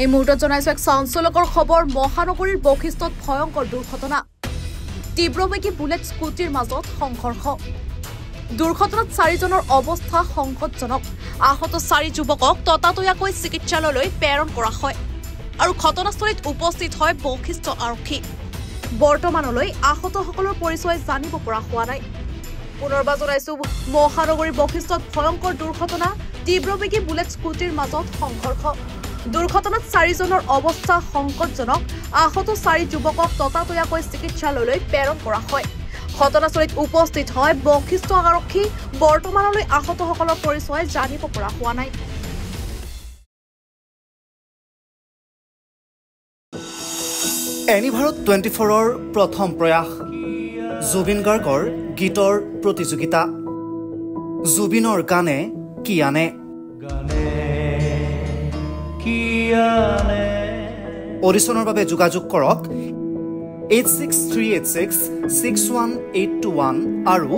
এই মুহূৰ্তত জনাইছো এক চাঞ্চল্যকৰ খবৰ মহানগৰীৰ বৈশিষ্ট্যত ভয়ংকৰ দুৰ্ঘটনা তীব্ৰবেগী বুলেট স্কুটিৰ মাজত সংঘৰ্ষ দুৰ্ঘটনাত 4 জনৰ অৱস্থা সংকটজনক আহত 4 যুৱকক ততাতৈয়াকৈ চিকিৎসালয়লৈ প্ৰেৰণ কৰা হয় আৰু ঘটনাস্থলীত উপস্থিত হয় বৈশিষ্ট্য আৰক্ষী বৰ্তমানলৈ আহতসকলৰ পৰিচয় জানিব পৰা হোৱা নাই পুনৰবাৰ জনাইছো মহানগৰীৰ বৈশিষ্ট্যত ভয়ংকৰ দুৰ্ঘটনা তীব্ৰবেগী বুলেট স্কুটিৰ মাজত সংঘৰ্ষ দুৰ্ঘটনাত 4 জনৰ অৱস্থা সংকটজনক আহত 4 যুৱকক ততাতৈয়াকৈ চিকিৎসালয়লৈ প্ৰেৰণ কৰা হয় ঘটনাস্থলীত উপস্থিত হয় বৈশিষ্ট্য আৰক্ষী বৰ্তমানলৈ আহতসকলৰ পৰিচয় জানিব পৰা হোৱা নাই এনিভাৰত 24ৰ প্ৰথম প্ৰয়াস জুবিন গাৰ্গৰ গীতৰ প্ৰতিযোগিতা জুবিনৰ গানে কি আনে অডিশ্যনৰ বাবে যোগাযোগ কৰক 8638661821 আৰু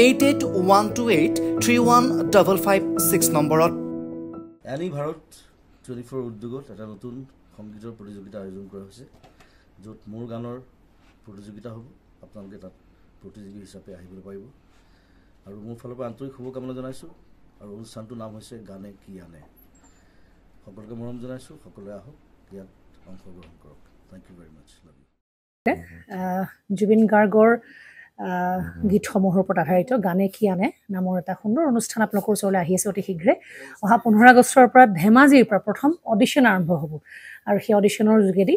8812831556 নম্বৰত এনিভাৰত 24 উদ্যোগত এটা নতুন সংগীতৰ প্ৰতিযোগিতা আয়োজন কৰা হৈছে য'ত মোৰ গানৰ প্ৰতিযোগিতা হ'ব আপোনালোকে তাত প্ৰতিযোগী হিচাপে আহিবলৈ পাৰিব আৰু মোৰ ফালৰ পৰা আন্তৰিক শুভকামনা জনাইছোঁ আৰু অনুষ্ঠানটোৰ নাম হৈছে গানে কি আনে সকলোকে মৰম জনাইছোঁ সকলোৱে আহক ইয়াত অংশগ্ৰহণ কৰক thank you very much love you Zubeen গাৰ্গৰ গীতসমূহৰ ওপৰত আধাৰিত গানে কি আনে নামৰ এটা সুন্দৰ অনুষ্ঠান আপোনালোকৰ ওচৰলৈ আহি আছে অতি শীঘ্ৰে অহা 15 আগষ্টৰ পৰা ধেমাজিৰ পৰা প্ৰথম অডিশ্যন আৰম্ভ হ'ব আৰু সেই অডিশ্যনৰ যোগেদি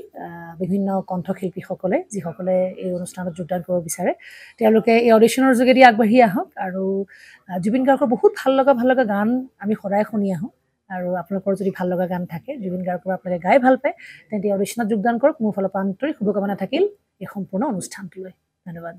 বিভিন্ন কণ্ঠশিল্পীসকলে যিসকলে এই অনুষ্ঠানত যোগদান কৰিব বিচাৰে তেওঁলোকে এই অডিশ্যনৰ যোগেদি আগবাঢ়ি আহক আৰু জুবিন গাৰ্গৰ বহুত ভাল লগা গান আমি সদায় শুনি আহোঁ আৰু আপোনালোকৰ যদি ভাল লগা গান থাকে জুবিন গাৰ্গৰ আপোনালোকে গাই ভাল পায় তেন্তে অডিশ্যনত যোগদান কৰক মোৰ ফালৰ পৰা আন্তৰিক শুভকামনা থাকিল এই সম্পূৰ্ণ অনুষ্ঠানটোলৈ ধন্যবাদ